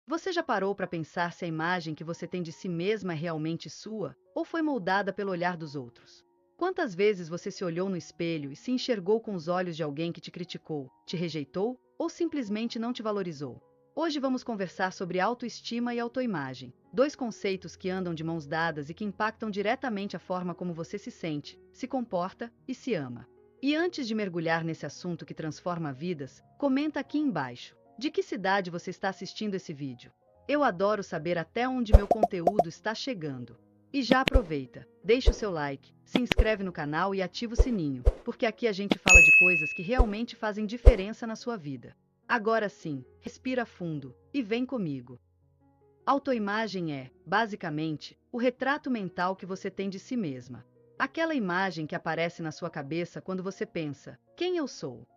Você já parou para pensar se a imagem que você tem de si mesma é realmente sua ou foi moldada pelo olhar dos outros? Quantas vezes você se olhou no espelho e se enxergou com os olhos de alguém que te criticou, te rejeitou ou simplesmente não te valorizou? Hoje vamos conversar sobre autoestima e autoimagem, dois conceitos que andam de mãos dadas e que impactam diretamente a forma como você se sente, se comporta e se ama. E antes de mergulhar nesse assunto que transforma vidas, comenta aqui embaixo. De que cidade você está assistindo esse vídeo? Eu adoro saber até onde meu conteúdo está chegando. E já aproveita, deixa o seu like, se inscreve no canal e ativa o sininho, porque aqui a gente fala de coisas que realmente fazem diferença na sua vida. Agora sim, respira fundo e vem comigo. Autoimagem é, basicamente, o retrato mental que você tem de si mesma. Aquela imagem que aparece na sua cabeça quando você pensa: quem eu sou?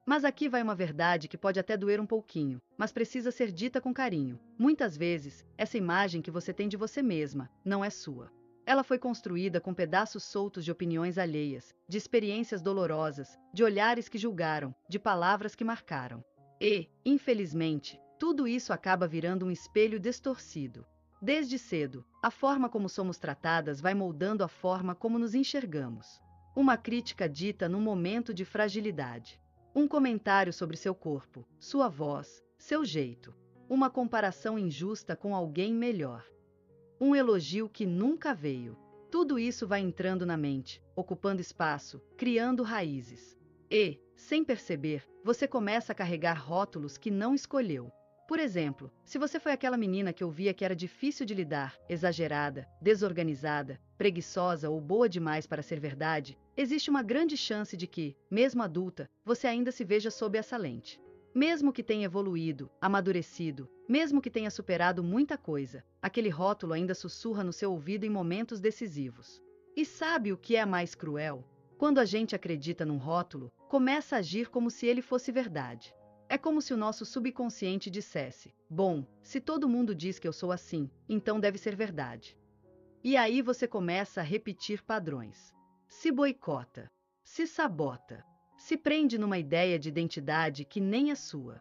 Mas aqui vai uma verdade que pode até doer um pouquinho, mas precisa ser dita com carinho. Muitas vezes, essa imagem que você tem de você mesma não é sua. Ela foi construída com pedaços soltos de opiniões alheias, de experiências dolorosas, de olhares que julgaram, de palavras que marcaram. E, infelizmente, tudo isso acaba virando um espelho distorcido. Desde cedo, a forma como somos tratadas vai moldando a forma como nos enxergamos. Uma crítica dita num momento de fragilidade. Um comentário sobre seu corpo, sua voz, seu jeito. Uma comparação injusta com alguém melhor. Um elogio que nunca veio. Tudo isso vai entrando na mente, ocupando espaço, criando raízes. E, sem perceber, você começa a carregar rótulos que não escolheu. Por exemplo, se você foi aquela menina que ouvia que era difícil de lidar, exagerada, desorganizada, preguiçosa ou boa demais para ser verdade, existe uma grande chance de que, mesmo adulta, você ainda se veja sob essa lente. Mesmo que tenha evoluído, amadurecido, mesmo que tenha superado muita coisa, aquele rótulo ainda sussurra no seu ouvido em momentos decisivos. E sabe o que é mais cruel? Quando a gente acredita num rótulo, começa a agir como se ele fosse verdade. É como se o nosso subconsciente dissesse: bom, se todo mundo diz que eu sou assim, então deve ser verdade. E aí você começa a repetir padrões. Se boicota, se sabota, se prende numa ideia de identidade que nem é sua.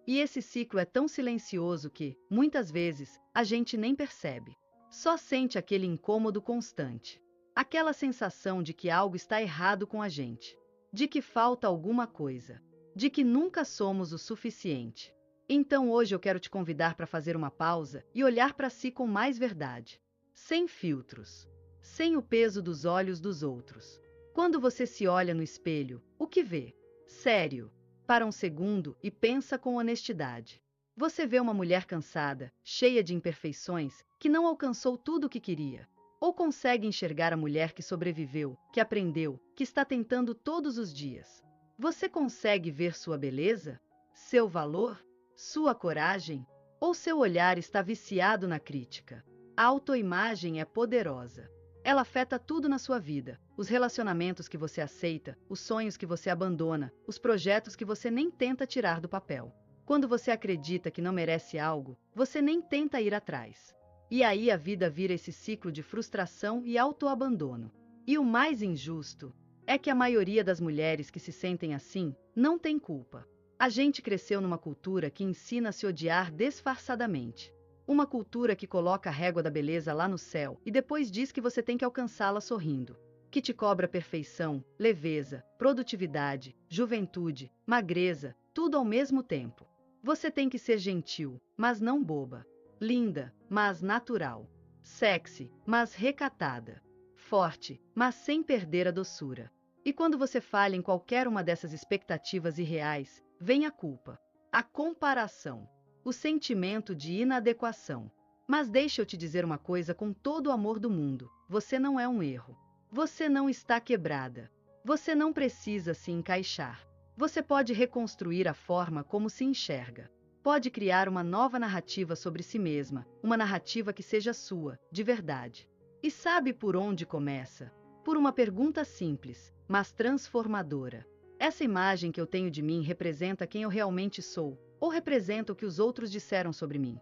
E esse ciclo é tão silencioso que, muitas vezes, a gente nem percebe. Só sente aquele incômodo constante. Aquela sensação de que algo está errado com a gente. De que falta alguma coisa. De que nunca somos o suficiente. Então hoje eu quero te convidar para fazer uma pausa e olhar para si com mais verdade. Sem filtros. Sem o peso dos olhos dos outros. Quando você se olha no espelho, o que vê? Sério. Para um segundo e pensa com honestidade. Você vê uma mulher cansada, cheia de imperfeições, que não alcançou tudo o que queria. Ou consegue enxergar a mulher que sobreviveu, que aprendeu, que está tentando todos os dias. Você consegue ver sua beleza? Seu valor? Sua coragem? Ou seu olhar está viciado na crítica? A autoimagem é poderosa. Ela afeta tudo na sua vida. Os relacionamentos que você aceita, os sonhos que você abandona, os projetos que você nem tenta tirar do papel. Quando você acredita que não merece algo, você nem tenta ir atrás. E aí a vida vira esse ciclo de frustração e autoabandono. E o mais injusto é que a maioria das mulheres que se sentem assim não tem culpa. A gente cresceu numa cultura que ensina a se odiar disfarçadamente. Uma cultura que coloca a régua da beleza lá no céu e depois diz que você tem que alcançá-la sorrindo. Que te cobra perfeição, leveza, produtividade, juventude, magreza, tudo ao mesmo tempo. Você tem que ser gentil, mas não boba. Linda, mas natural. Sexy, mas recatada. Forte, mas sem perder a doçura. E quando você falha em qualquer uma dessas expectativas irreais, vem a culpa, a comparação, o sentimento de inadequação. Mas deixa eu te dizer uma coisa com todo o amor do mundo: você não é um erro. Você não está quebrada. Você não precisa se encaixar. Você pode reconstruir a forma como se enxerga. Pode criar uma nova narrativa sobre si mesma, uma narrativa que seja sua, de verdade. E sabe por onde começa? Por uma pergunta simples, mas transformadora. Essa imagem que eu tenho de mim representa quem eu realmente sou, ou representa o que os outros disseram sobre mim?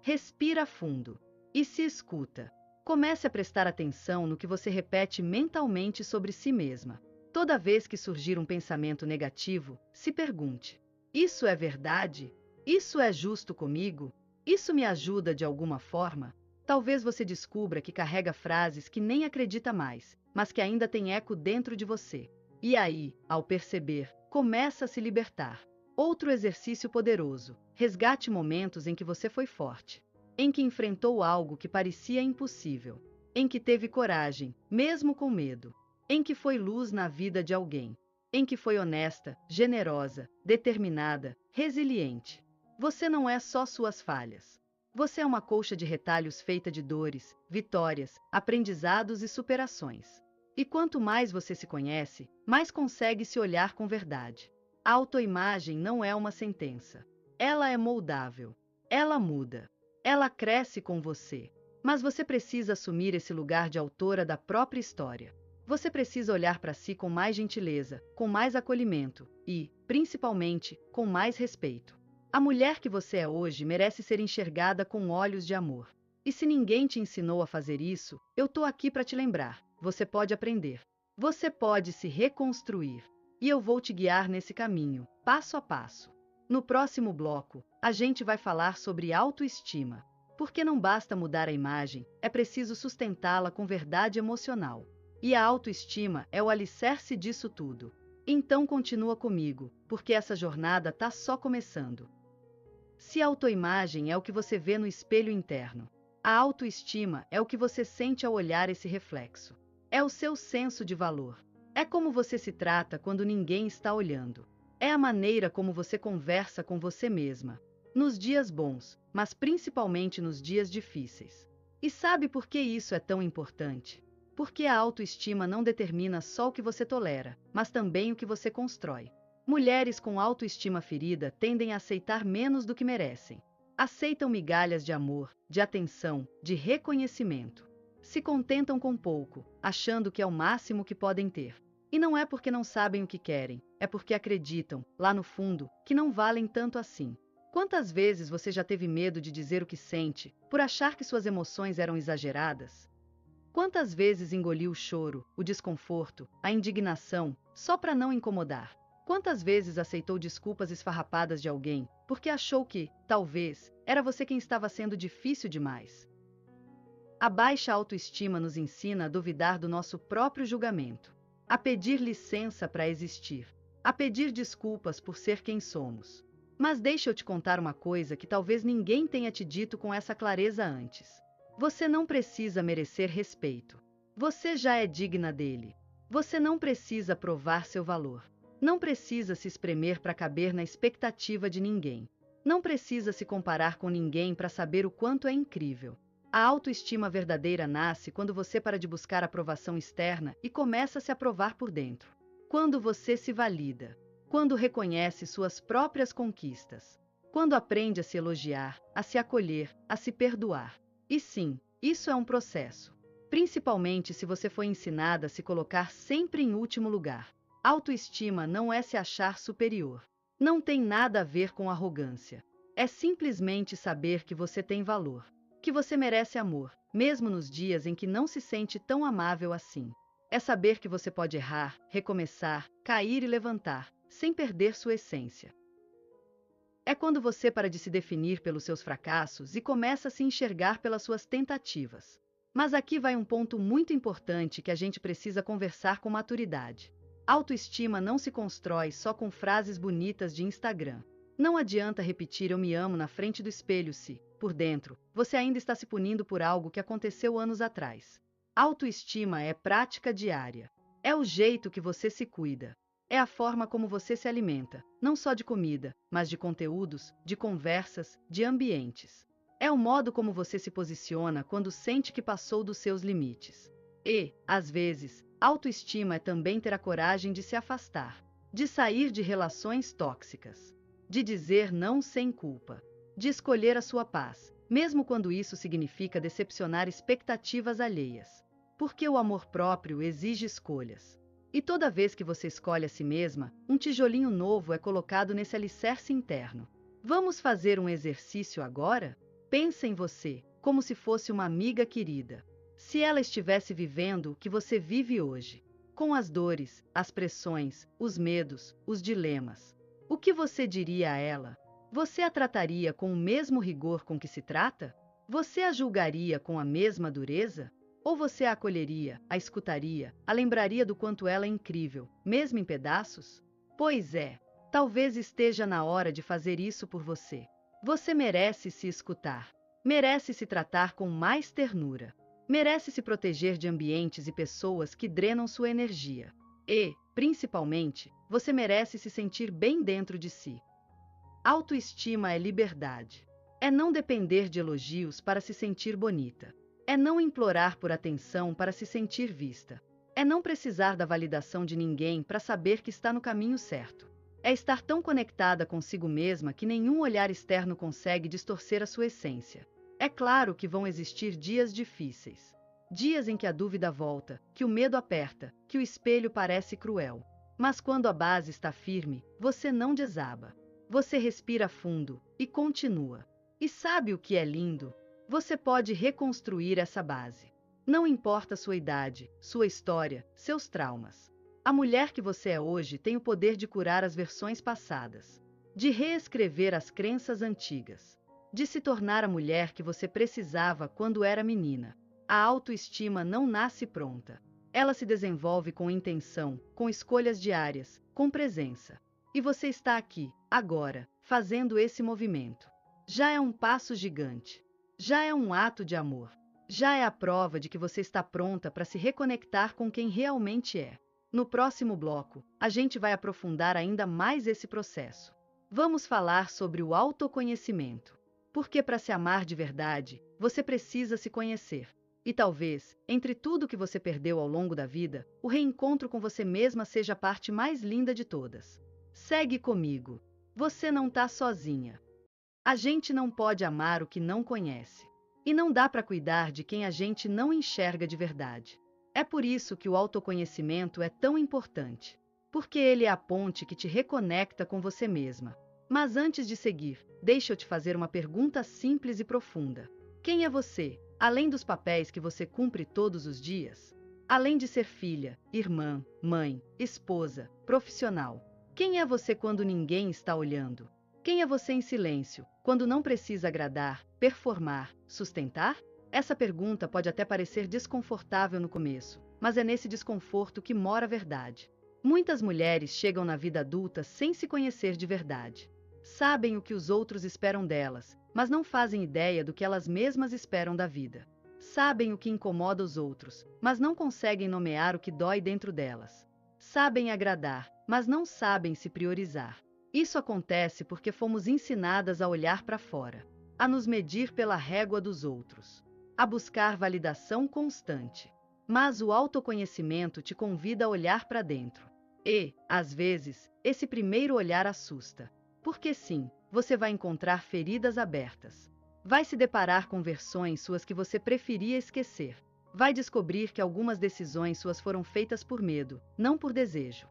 Respira fundo e se escuta. Comece a prestar atenção no que você repete mentalmente sobre si mesma. Toda vez que surgir um pensamento negativo, se pergunte: isso é verdade? Isso é justo comigo? Isso me ajuda de alguma forma? Talvez você descubra que carrega frases que nem acredita mais, mas que ainda têm eco dentro de você. E aí, ao perceber, começa a se libertar. Outro exercício poderoso: resgate momentos em que você foi forte, em que enfrentou algo que parecia impossível, em que teve coragem, mesmo com medo, em que foi luz na vida de alguém, em que foi honesta, generosa, determinada, resiliente. Você não é só suas falhas. Você é uma colcha de retalhos feita de dores, vitórias, aprendizados e superações. E quanto mais você se conhece, mais consegue se olhar com verdade. A autoimagem não é uma sentença. Ela é moldável. Ela muda. Ela cresce com você. Mas você precisa assumir esse lugar de autora da própria história. Você precisa olhar para si com mais gentileza, com mais acolhimento e, principalmente, com mais respeito. A mulher que você é hoje merece ser enxergada com olhos de amor. E se ninguém te ensinou a fazer isso, eu tô aqui para te lembrar. Você pode aprender. Você pode se reconstruir. E eu vou te guiar nesse caminho, passo a passo. No próximo bloco, a gente vai falar sobre autoestima. Porque não basta mudar a imagem, é preciso sustentá-la com verdade emocional. E a autoestima é o alicerce disso tudo. Então continua comigo, porque essa jornada tá só começando. Se a autoimagem é o que você vê no espelho interno, a autoestima é o que você sente ao olhar esse reflexo. É o seu senso de valor. É como você se trata quando ninguém está olhando. É a maneira como você conversa com você mesma. Nos dias bons, mas principalmente nos dias difíceis. E sabe por que isso é tão importante? Porque a autoestima não determina só o que você tolera, mas também o que você constrói. Mulheres com autoestima ferida tendem a aceitar menos do que merecem. Aceitam migalhas de amor, de atenção, de reconhecimento. Se contentam com pouco, achando que é o máximo que podem ter. E não é porque não sabem o que querem, é porque acreditam, lá no fundo, que não valem tanto assim. Quantas vezes você já teve medo de dizer o que sente, por achar que suas emoções eram exageradas? Quantas vezes engoliu o choro, o desconforto, a indignação, só para não incomodar? Quantas vezes aceitou desculpas esfarrapadas de alguém, porque achou que, talvez, era você quem estava sendo difícil demais? A baixa autoestima nos ensina a duvidar do nosso próprio julgamento, a pedir licença para existir, a pedir desculpas por ser quem somos. Mas deixa eu te contar uma coisa que talvez ninguém tenha te dito com essa clareza antes. Você não precisa merecer respeito. Você já é digna dele. Você não precisa provar seu valor. Não precisa se espremer para caber na expectativa de ninguém. Não precisa se comparar com ninguém para saber o quanto é incrível. A autoestima verdadeira nasce quando você para de buscar aprovação externa e começa a se aprovar por dentro. Quando você se valida. Quando reconhece suas próprias conquistas. Quando aprende a se elogiar, a se acolher, a se perdoar. E sim, isso é um processo. Principalmente se você foi ensinada a se colocar sempre em último lugar. Autoestima não é se achar superior. Não tem nada a ver com arrogância. É simplesmente saber que você tem valor. Que você merece amor, mesmo nos dias em que não se sente tão amável assim. É saber que você pode errar, recomeçar, cair e levantar, sem perder sua essência. É quando você para de se definir pelos seus fracassos e começa a se enxergar pelas suas tentativas. Mas aqui vai um ponto muito importante que a gente precisa conversar com maturidade. Autoestima não se constrói só com frases bonitas de Instagram. Não adianta repetir "eu me amo" na frente do espelho se, por dentro, você ainda está se punindo por algo que aconteceu anos atrás. Autoestima é prática diária. É o jeito que você se cuida. É a forma como você se alimenta, não só de comida, mas de conteúdos, de conversas, de ambientes. É o modo como você se posiciona quando sente que passou dos seus limites. E, às vezes, autoestima é também ter a coragem de se afastar, de sair de relações tóxicas, de dizer não sem culpa, de escolher a sua paz, mesmo quando isso significa decepcionar expectativas alheias. Porque o amor próprio exige escolhas. E toda vez que você escolhe a si mesma, um tijolinho novo é colocado nesse alicerce interno. Vamos fazer um exercício agora? Pensa em você, como se fosse uma amiga querida. Se ela estivesse vivendo o que você vive hoje, com as dores, as pressões, os medos, os dilemas, o que você diria a ela? Você a trataria com o mesmo rigor com que se trata? Você a julgaria com a mesma dureza? Ou você a acolheria, a escutaria, a lembraria do quanto ela é incrível, mesmo em pedaços? Pois é, talvez esteja na hora de fazer isso por você. Você merece se escutar. Merece se tratar com mais ternura. Merece se proteger de ambientes e pessoas que drenam sua energia. E, principalmente, você merece se sentir bem dentro de si. Autoestima é liberdade. É não depender de elogios para se sentir bonita. É não implorar por atenção para se sentir vista. É não precisar da validação de ninguém para saber que está no caminho certo. É estar tão conectada consigo mesma que nenhum olhar externo consegue distorcer a sua essência. É claro que vão existir dias difíceis. Dias em que a dúvida volta, que o medo aperta, que o espelho parece cruel. Mas quando a base está firme, você não desaba. Você respira fundo e continua. E sabe o que é lindo? Você pode reconstruir essa base. Não importa sua idade, sua história, seus traumas. A mulher que você é hoje tem o poder de curar as versões passadas, de reescrever as crenças antigas, de se tornar a mulher que você precisava quando era menina. A autoestima não nasce pronta. Ela se desenvolve com intenção, com escolhas diárias, com presença. E você está aqui, agora, fazendo esse movimento. Já é um passo gigante. Já é um ato de amor. Já é a prova de que você está pronta para se reconectar com quem realmente é. No próximo bloco, a gente vai aprofundar ainda mais esse processo. Vamos falar sobre o autoconhecimento. Porque para se amar de verdade, você precisa se conhecer. E talvez, entre tudo que você perdeu ao longo da vida, o reencontro com você mesma seja a parte mais linda de todas. Segue comigo. Você não está sozinha. A gente não pode amar o que não conhece. E não dá para cuidar de quem a gente não enxerga de verdade. É por isso que o autoconhecimento é tão importante. Porque ele é a ponte que te reconecta com você mesma. Mas antes de seguir, deixa eu te fazer uma pergunta simples e profunda. Quem é você, além dos papéis que você cumpre todos os dias? Além de ser filha, irmã, mãe, esposa, profissional. Quem é você quando ninguém está olhando? Quem é você em silêncio, quando não precisa agradar, performar, sustentar? Essa pergunta pode até parecer desconfortável no começo, mas é nesse desconforto que mora a verdade. Muitas mulheres chegam na vida adulta sem se conhecer de verdade. Sabem o que os outros esperam delas, mas não fazem ideia do que elas mesmas esperam da vida. Sabem o que incomoda os outros, mas não conseguem nomear o que dói dentro delas. Sabem agradar, mas não sabem se priorizar. Isso acontece porque fomos ensinadas a olhar para fora, a nos medir pela régua dos outros, a buscar validação constante. Mas o autoconhecimento te convida a olhar para dentro. E, às vezes, esse primeiro olhar assusta. Porque sim, você vai encontrar feridas abertas. Vai se deparar com versões suas que você preferia esquecer. Vai descobrir que algumas decisões suas foram feitas por medo, não por desejo.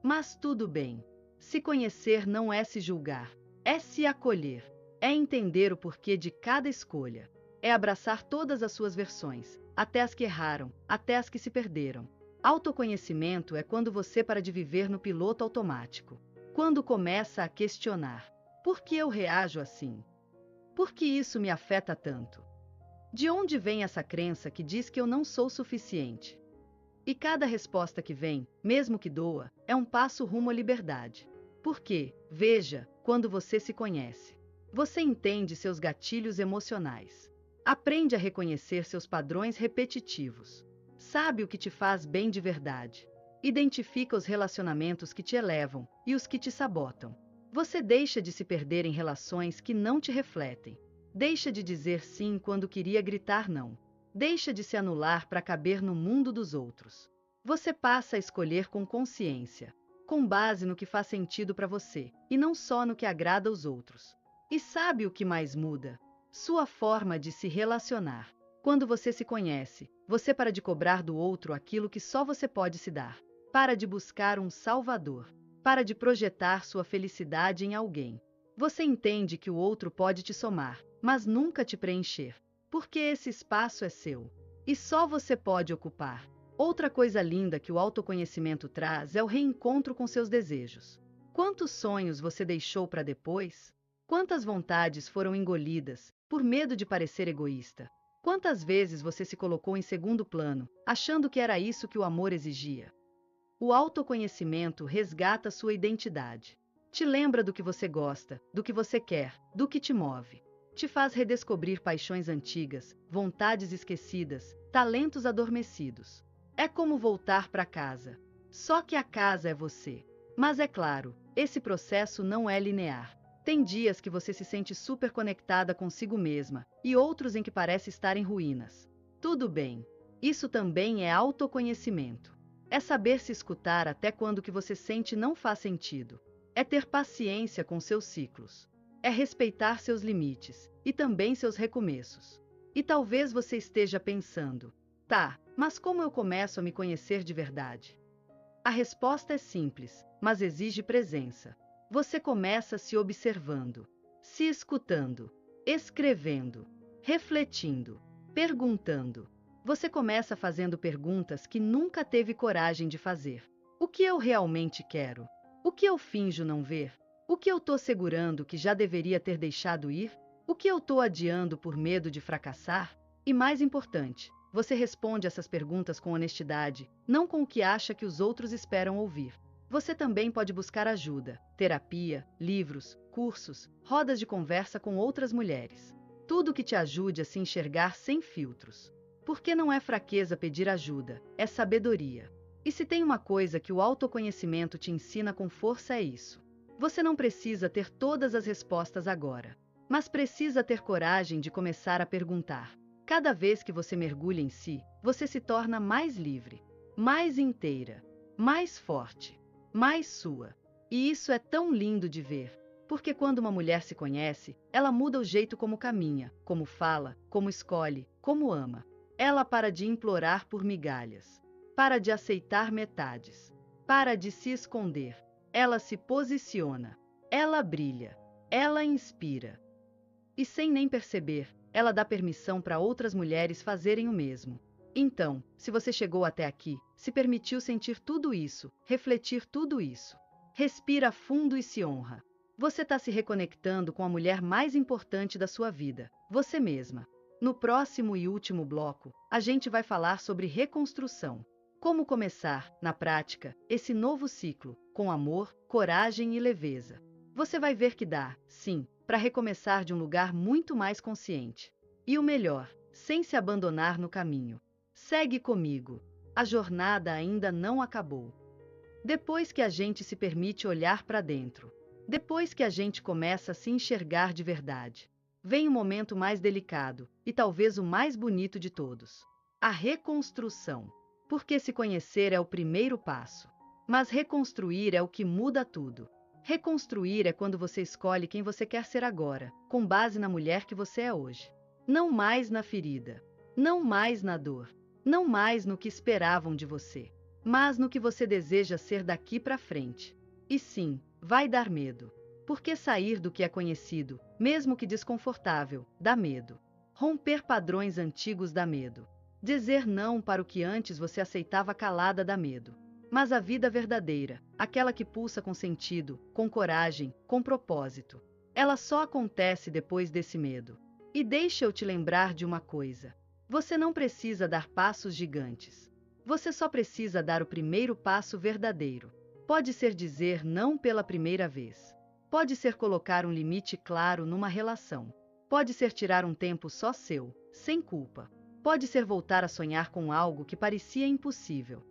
Mas tudo bem. Se conhecer não é se julgar, é se acolher, é entender o porquê de cada escolha, é abraçar todas as suas versões, até as que erraram, até as que se perderam. Autoconhecimento é quando você para de viver no piloto automático, quando começa a questionar: por que eu reajo assim? Por que isso me afeta tanto? De onde vem essa crença que diz que eu não sou suficiente? E cada resposta que vem, mesmo que doa, é um passo rumo à liberdade. Porque, veja, quando você se conhece, você entende seus gatilhos emocionais. Aprende a reconhecer seus padrões repetitivos. Sabe o que te faz bem de verdade. Identifica os relacionamentos que te elevam e os que te sabotam. Você deixa de se perder em relações que não te refletem. Deixa de dizer sim quando queria gritar não. Deixa de se anular para caber no mundo dos outros. Você passa a escolher com consciência, com base no que faz sentido para você, e não só no que agrada aos outros. E sabe o que mais muda? Sua forma de se relacionar. Quando você se conhece, você para de cobrar do outro aquilo que só você pode se dar. Para de buscar um salvador. Para de projetar sua felicidade em alguém. Você entende que o outro pode te somar, mas nunca te preencher. Porque esse espaço é seu. E só você pode ocupar. Outra coisa linda que o autoconhecimento traz é o reencontro com seus desejos. Quantos sonhos você deixou para depois? Quantas vontades foram engolidas por medo de parecer egoísta? Quantas vezes você se colocou em segundo plano, achando que era isso que o amor exigia? O autoconhecimento resgata sua identidade. Te lembra do que você gosta, do que você quer, do que te move. Te faz redescobrir paixões antigas, vontades esquecidas, talentos adormecidos. É como voltar para casa. Só que a casa é você. Mas é claro, esse processo não é linear. Tem dias que você se sente super conectada consigo mesma e outros em que parece estar em ruínas. Tudo bem. Isso também é autoconhecimento. É saber se escutar até quando o que você sente não faz sentido. É ter paciência com seus ciclos. É respeitar seus limites e também seus recomeços. E talvez você esteja pensando: tá, mas como eu começo a me conhecer de verdade? A resposta é simples, mas exige presença. Você começa se observando, se escutando, escrevendo, refletindo, perguntando. Você começa fazendo perguntas que nunca teve coragem de fazer. O que eu realmente quero? O que eu finjo não ver? O que eu tô segurando que já deveria ter deixado ir? O que eu tô adiando por medo de fracassar? E mais importante, você responde essas perguntas com honestidade, não com o que acha que os outros esperam ouvir. Você também pode buscar ajuda, terapia, livros, cursos, rodas de conversa com outras mulheres. Tudo que te ajude a se enxergar sem filtros. Porque não é fraqueza pedir ajuda, é sabedoria. E se tem uma coisa que o autoconhecimento te ensina com força é isso. Você não precisa ter todas as respostas agora, mas precisa ter coragem de começar a perguntar. Cada vez que você mergulha em si, você se torna mais livre, mais inteira, mais forte, mais sua. E isso é tão lindo de ver, porque quando uma mulher se conhece, ela muda o jeito como caminha, como fala, como escolhe, como ama. Ela para de implorar por migalhas, para de aceitar metades, para de se esconder. Ela se posiciona, ela brilha, ela inspira. E sem nem perceber, ela dá permissão para outras mulheres fazerem o mesmo. Então, se você chegou até aqui, se permitiu sentir tudo isso, refletir tudo isso, respira fundo e se honra. Você está se reconectando com a mulher mais importante da sua vida, você mesma. No próximo e último bloco, a gente vai falar sobre reconstrução. Como começar, na prática, esse novo ciclo, com amor, coragem e leveza. Você vai ver que dá, sim, para recomeçar de um lugar muito mais consciente. E o melhor, sem se abandonar no caminho. Segue comigo. A jornada ainda não acabou. Depois que a gente se permite olhar para dentro, depois que a gente começa a se enxergar de verdade, vem o momento mais delicado e talvez o mais bonito de todos: a reconstrução. Porque se conhecer é o primeiro passo, mas reconstruir é o que muda tudo. Reconstruir é quando você escolhe quem você quer ser agora, com base na mulher que você é hoje. Não mais na ferida, não mais na dor, não mais no que esperavam de você, mas no que você deseja ser daqui para frente. E sim, vai dar medo. Porque sair do que é conhecido, mesmo que desconfortável, dá medo. Romper padrões antigos dá medo. Dizer não para o que antes você aceitava calada dá medo. Mas a vida verdadeira, aquela que pulsa com sentido, com coragem, com propósito, ela só acontece depois desse medo. E deixa eu te lembrar de uma coisa. Você não precisa dar passos gigantes. Você só precisa dar o primeiro passo verdadeiro. Pode ser dizer não pela primeira vez. Pode ser colocar um limite claro numa relação. Pode ser tirar um tempo só seu, sem culpa. Pode ser voltar a sonhar com algo que parecia impossível.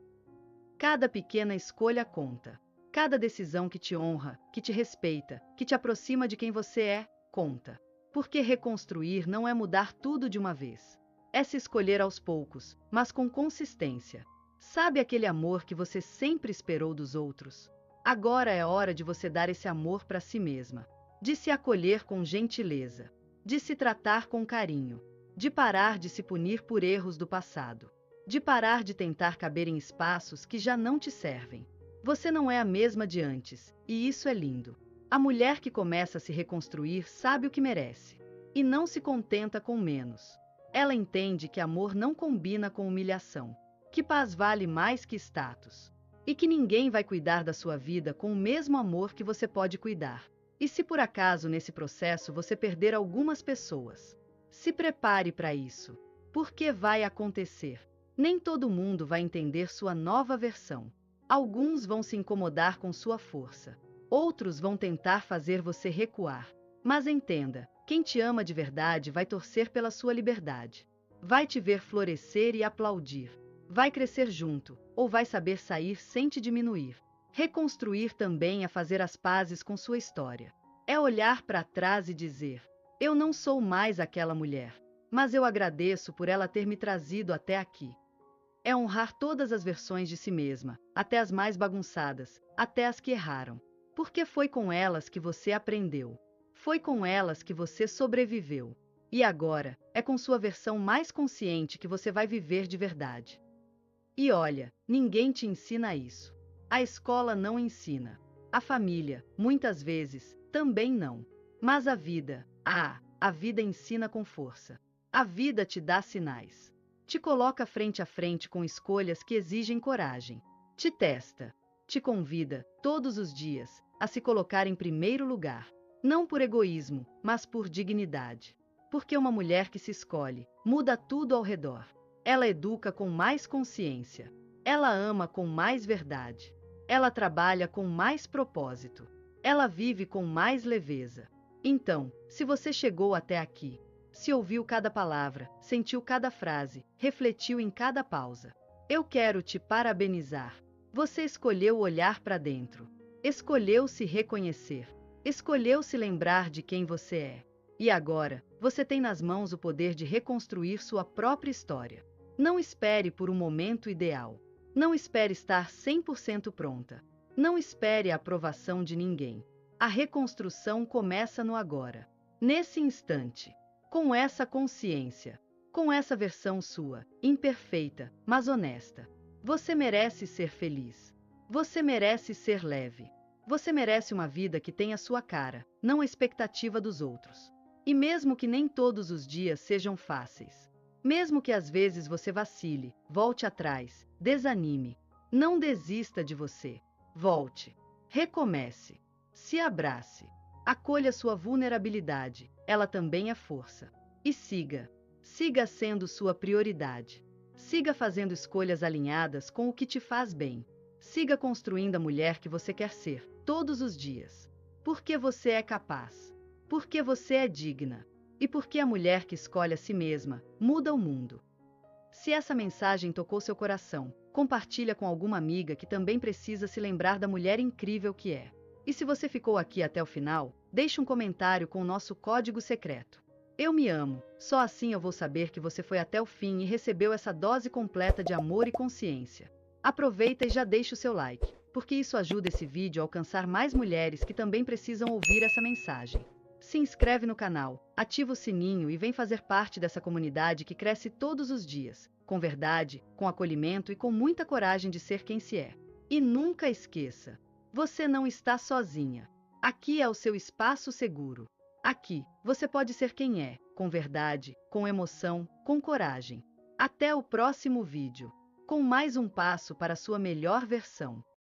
Cada pequena escolha conta. Cada decisão que te honra, que te respeita, que te aproxima de quem você é, conta. Porque reconstruir não é mudar tudo de uma vez. É se escolher aos poucos, mas com consistência. Sabe aquele amor que você sempre esperou dos outros? Agora é hora de você dar esse amor para si mesma. De se acolher com gentileza. De se tratar com carinho. De parar de se punir por erros do passado. De parar de tentar caber em espaços que já não te servem. Você não é a mesma de antes, e isso é lindo. A mulher que começa a se reconstruir sabe o que merece. E não se contenta com menos. Ela entende que amor não combina com humilhação. Que paz vale mais que status. E que ninguém vai cuidar da sua vida com o mesmo amor que você pode cuidar. E se por acaso nesse processo você perder algumas pessoas, se prepare para isso, porque vai acontecer. Nem todo mundo vai entender sua nova versão. Alguns vão se incomodar com sua força. Outros vão tentar fazer você recuar. Mas entenda, quem te ama de verdade vai torcer pela sua liberdade. Vai te ver florescer e aplaudir. Vai crescer junto, ou vai saber sair sem te diminuir. Reconstruir também é fazer as pazes com sua história. É olhar para trás e dizer: eu não sou mais aquela mulher, mas eu agradeço por ela ter me trazido até aqui. É honrar todas as versões de si mesma, até as mais bagunçadas, até as que erraram. Porque foi com elas que você aprendeu. Foi com elas que você sobreviveu. E agora, é com sua versão mais consciente que você vai viver de verdade. E olha, ninguém te ensina isso. A escola não ensina. A família, muitas vezes, também não. Mas a vida ensina com força. A vida te dá sinais. Te coloca frente a frente com escolhas que exigem coragem. Te testa. Te convida, todos os dias, a se colocar em primeiro lugar. Não por egoísmo, mas por dignidade. Porque uma mulher que se escolhe, muda tudo ao redor. Ela educa com mais consciência. Ela ama com mais verdade. Ela trabalha com mais propósito. Ela vive com mais leveza. Então, se você chegou até aqui, se ouviu cada palavra, sentiu cada frase, refletiu em cada pausa, eu quero te parabenizar. Você escolheu olhar para dentro. Escolheu se reconhecer. Escolheu se lembrar de quem você é. E agora, você tem nas mãos o poder de reconstruir sua própria história. Não espere por um momento ideal. Não espere estar 100% pronta. Não espere a aprovação de ninguém. A reconstrução começa no agora. Nesse instante. Com essa consciência. Com essa versão sua, imperfeita, mas honesta. Você merece ser feliz. Você merece ser leve. Você merece uma vida que tenha sua cara, não a expectativa dos outros. E mesmo que nem todos os dias sejam fáceis, mesmo que às vezes você vacile, volte atrás, desanime, não desista de você. Volte. Recomece. Se abrace. Acolha sua vulnerabilidade, ela também é força. E siga. Siga sendo sua prioridade. Siga fazendo escolhas alinhadas com o que te faz bem. Siga construindo a mulher que você quer ser, todos os dias. Porque você é capaz. Porque você é digna. E porque a mulher que escolhe a si mesma muda o mundo. Se essa mensagem tocou seu coração, compartilha com alguma amiga que também precisa se lembrar da mulher incrível que é. E se você ficou aqui até o final, deixe um comentário com o nosso código secreto. Eu me amo, só assim eu vou saber que você foi até o fim e recebeu essa dose completa de amor e consciência. Aproveita e já deixa o seu like, porque isso ajuda esse vídeo a alcançar mais mulheres que também precisam ouvir essa mensagem. Se inscreve no canal, ativa o sininho e vem fazer parte dessa comunidade que cresce todos os dias, com verdade, com acolhimento e com muita coragem de ser quem se é. E nunca esqueça, você não está sozinha. Aqui é o seu espaço seguro. Aqui, você pode ser quem é, com verdade, com emoção, com coragem. Até o próximo vídeo, com mais um passo para a sua melhor versão.